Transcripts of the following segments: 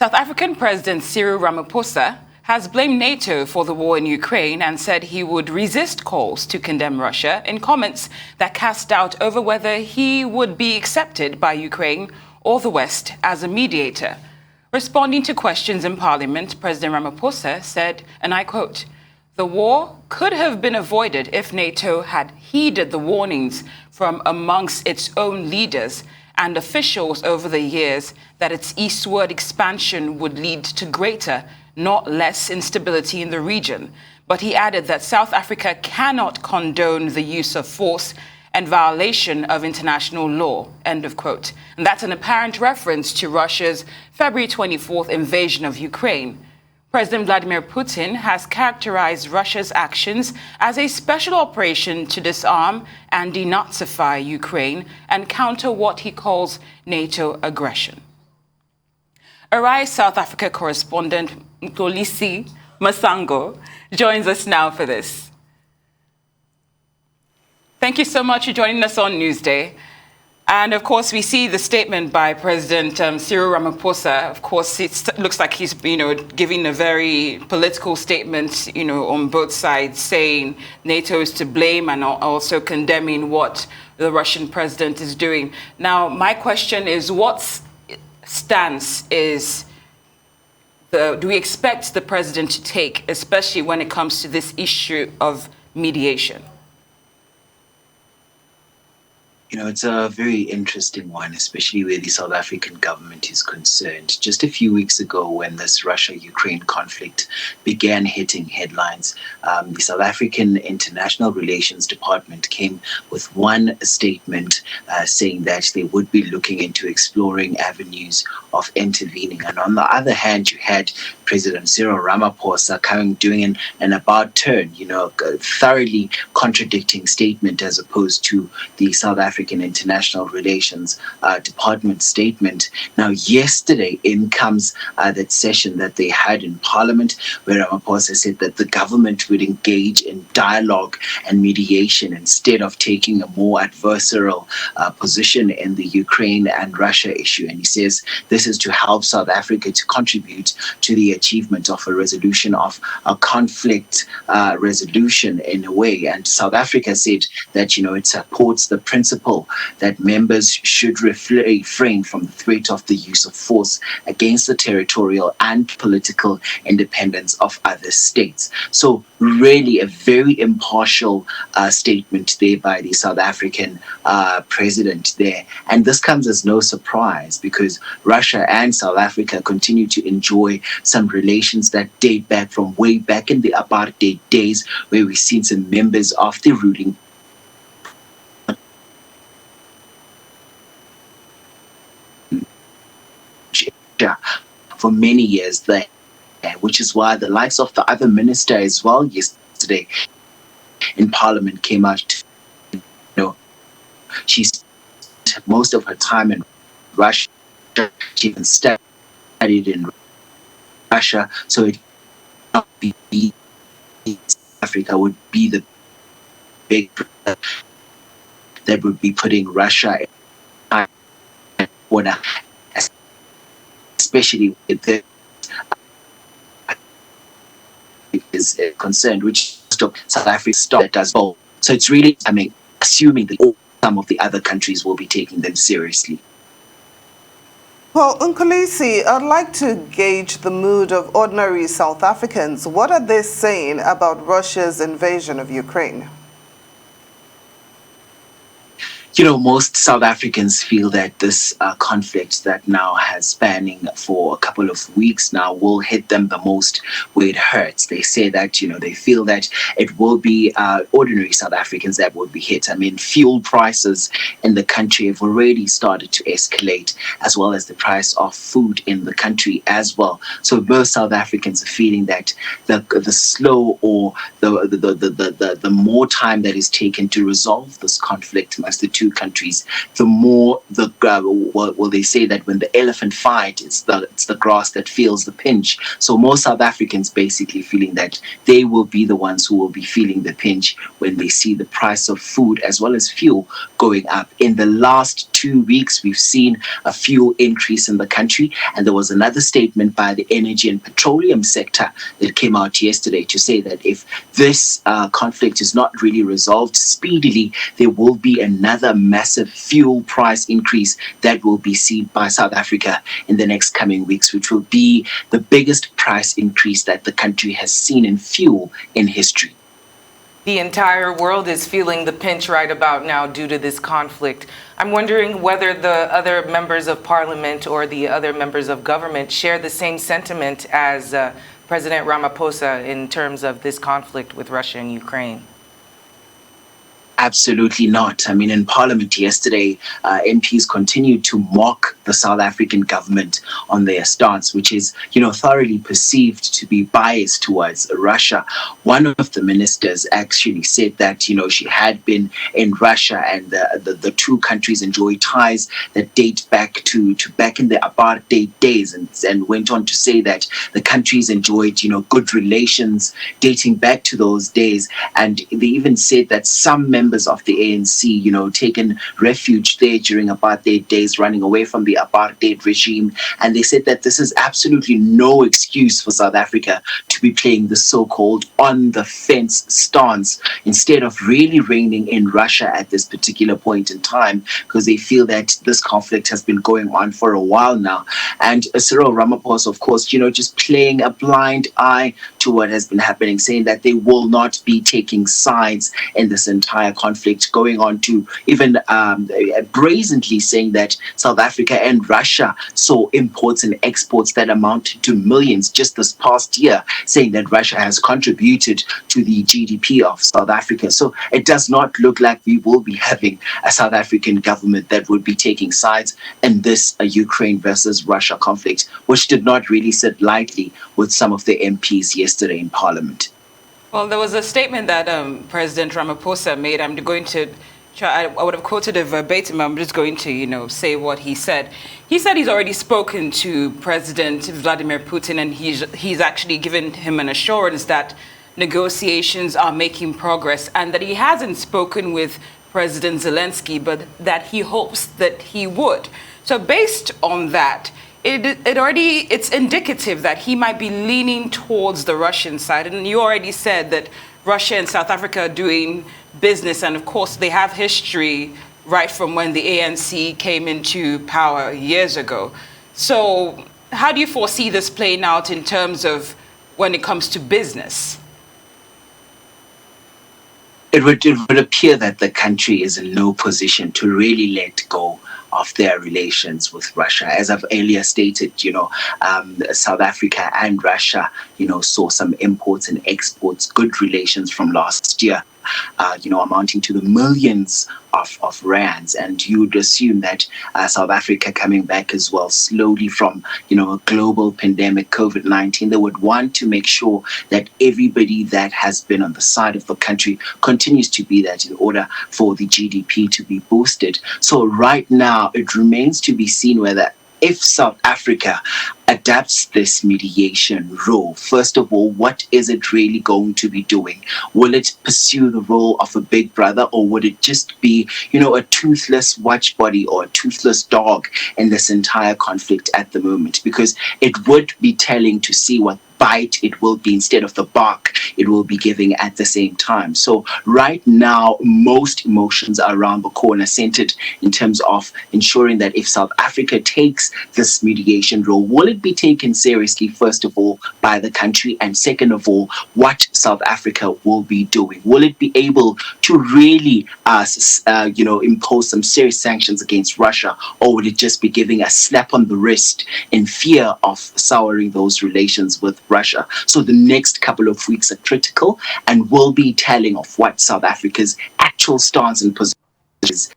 South African President Cyril Ramaphosa has blamed NATO for the war in Ukraine and said he would resist calls to condemn Russia in comments that cast doubt over whether he would be accepted by Ukraine or the West as a mediator. Responding to questions in Parliament, President Ramaphosa said, and I quote, "The war could have been avoided if NATO had heeded the warnings from amongst its own leaders and officials over the years that its eastward expansion would lead to greater, not less, instability in the region." But he added that South Africa cannot condone the use of force and violation of international law, end of quote. And that's an apparent reference to Russia's February 24th invasion of Ukraine. President Vladimir Putin has characterized Russia's actions as a special operation to disarm and denazify Ukraine and counter what he calls NATO aggression. Arise South Africa correspondent Mxolisi Masango joins us now for this. Thank you so much for joining us on Newsday. And of course, we see the statement by President Cyril Ramaphosa. Of course, it looks like he's, giving a very political statement, on both sides, saying NATO is to blame and also condemning what the Russian president is doing. Now, my question is, what stance do we expect the president to take, especially when it comes to this issue of mediation? It's a very interesting one, especially where the South African government is concerned. Just a few weeks ago, when this Russia-Ukraine conflict began hitting headlines, the South African International Relations Department came with one statement saying that they would be looking into exploring avenues of intervening. And on the other hand, you had President Cyril Ramaphosa doing an about turn, a thoroughly contradicting statement as opposed to the South African International Relations Department statement. Now, yesterday in comes that session that they had in Parliament, where Ramaphosa said that the government would engage in dialogue and mediation instead of taking a more adversarial position in the Ukraine and Russia issue. And he says this is to help South Africa to contribute to the achievement of a resolution of a conflict resolution in a way. And South Africa said that, it supports the principle that members should refrain from the threat of the use of force against the territorial and political independence of other states. So really a very impartial statement there by the South African president there. And this comes as no surprise because Russia and South Africa continue to enjoy some relations that date back from way back in the apartheid days, where we've seen some members of the ruling for many years there, which is why the likes of the other minister as well yesterday in Parliament came out she spent most of her time in Russia. She even studied in Russia, so it would not be Africa would be the big that would be putting Russia in order, especially with the is concerned, which South Africa stopped as well. So it's really, assuming that some of the other countries will be taking them seriously. Well, Mxolisi, I'd like to gauge the mood of ordinary South Africans. What are they saying about Russia's invasion of Ukraine? Most South Africans feel that this conflict that now has spanning for a couple of weeks now will hit them the most where it hurts. They say that, they feel that it will be ordinary South Africans that will be hit. Fuel prices in the country have already started to escalate, as well as the price of food in the country as well. So most South Africans are feeling that the slow or the more time that is taken to resolve this conflict amongst the two two countries, the more they say that when the elephant fight, it's the grass that feels the pinch. So most South Africans basically feeling that they will be the ones who will be feeling the pinch when they see the price of food as well as fuel going up. In the last 2 weeks, we've seen a fuel increase in the country, and there was another statement by the energy and petroleum sector that came out yesterday to say that if this conflict is not really resolved speedily, there will be another massive fuel price increase that will be seen by South Africa in the next coming weeks, which will be the biggest price increase that the country has seen in fuel in history. The entire world is feeling the pinch right about now due to this conflict. I'm wondering whether the other members of parliament or the other members of government share the same sentiment as President Ramaphosa in terms of this conflict with Russia and Ukraine. Absolutely not. I mean, in Parliament yesterday, MPs continued to mock the South African government on their stance, which is, thoroughly perceived to be biased towards Russia. One of the ministers actually said that, she had been in Russia and the two countries enjoy ties that date back to back in the apartheid days, and went on to say that the countries enjoyed, good relations dating back to those days. And they even said that some members of the ANC, taken refuge there during apartheid days, running away from the apartheid regime. And they said that this is absolutely no excuse for South Africa to be playing the so-called on-the-fence stance instead of really reigning in Russia at this particular point in time, because they feel that this conflict has been going on for a while now. And Cyril Ramaphosa, of course, just playing a blind eye to what has been happening, saying that they will not be taking sides in this entire conflict, going on to even brazenly saying that South Africa and Russia saw imports and exports that amounted to millions just this past year, saying that Russia has contributed to the GDP of South Africa. So it does not look like we will be having a South African government that would be taking sides in this Ukraine versus Russia conflict, which did not really sit lightly with some of the MPs yesterday in Parliament. Well, there was a statement that President Ramaphosa made. I'm going to try, I would have quoted it verbatim. I'm just going to, say what he said. He said he's already spoken to President Vladimir Putin, and he's actually given him an assurance that negotiations are making progress, and that he hasn't spoken with President Zelensky, but that he hopes that he would. So based on that, it's indicative that he might be leaning towards the Russian side. And you already said that Russia and South Africa are doing business, and of course they have history right from when the ANC came into power years ago. So how do you foresee this playing out in terms of when it comes to business? It would appear that the country is in no position to really let go of their relations with Russia. As I've earlier stated, South Africa and Russia, saw some imports and exports, good relations from last year, amounting to the millions of rands. And you would assume that South Africa coming back as well slowly from, a global pandemic, COVID-19, they would want to make sure that everybody that has been on the side of the country continues to be that in order for the GDP to be boosted. So right now, it remains to be seen whether if South Africa adapts this mediation role, first of all, what is it really going to be doing? Will it pursue the role of a big brother, or would it just be, a toothless watchbody or a toothless dog in this entire conflict at the moment? Because it would be telling to see what bite it will be instead of the bark it will be giving at the same time. So right now, most emotions are around the corner, centered in terms of ensuring that if South Africa takes this mediation role, will it be taken seriously, first of all, by the country? And second of all, what South Africa will be doing? Will it be able to really, impose some serious sanctions against Russia, or will it just be giving a slap on the wrist in fear of souring those relations with Russia? So the next couple of weeks are critical and will be telling of what South Africa's actual stance and position is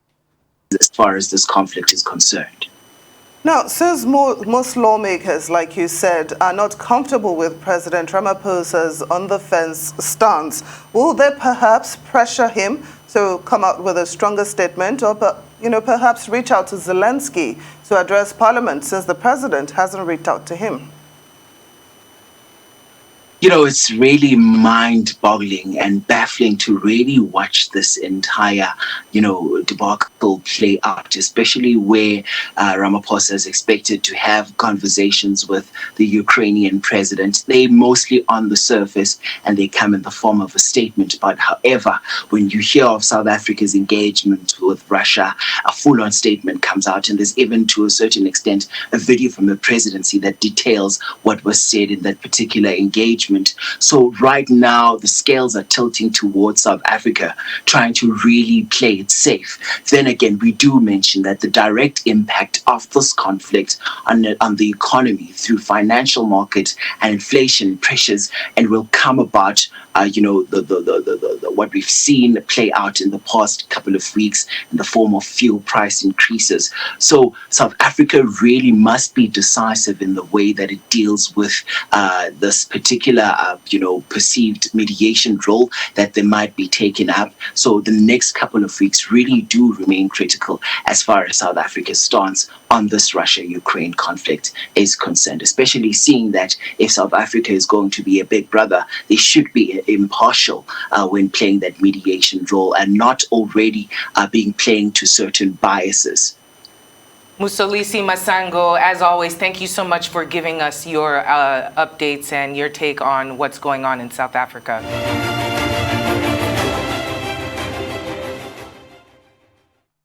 as far as this conflict is concerned. Now, since most lawmakers, like you said, are not comfortable with President Ramaphosa's on-the-fence stance, will they perhaps pressure him to come out with a stronger statement, or perhaps reach out to Zelensky to address Parliament, since the president hasn't reached out to him? It's really mind-boggling and baffling to really watch this entire, debacle play out, especially where Ramaphosa is expected to have conversations with the Ukrainian president. They mostly on the surface and they come in the form of a statement. But however, when you hear of South Africa's engagement with Russia, a full-on statement comes out, and there's even to a certain extent a video from the presidency that details what was said in that particular engagement. So right now, the scales are tilting towards South Africa, trying to really play it safe. Then again, we do mention that the direct impact of this conflict on the economy through financial markets and inflation pressures, and will come about, what we've seen play out in the past couple of weeks in the form of fuel price increases. So South Africa really must be decisive in the way that it deals with this particular perceived mediation role that they might be taking up. So the next couple of weeks really do remain critical as far as South Africa's stance on this Russia-Ukraine conflict is concerned, especially seeing that if South Africa is going to be a big brother, they should be impartial when playing that mediation role, and not already being playing to certain biases. Mxolisi Masango, as always, thank you so much for giving us your updates and your take on what's going on in South Africa.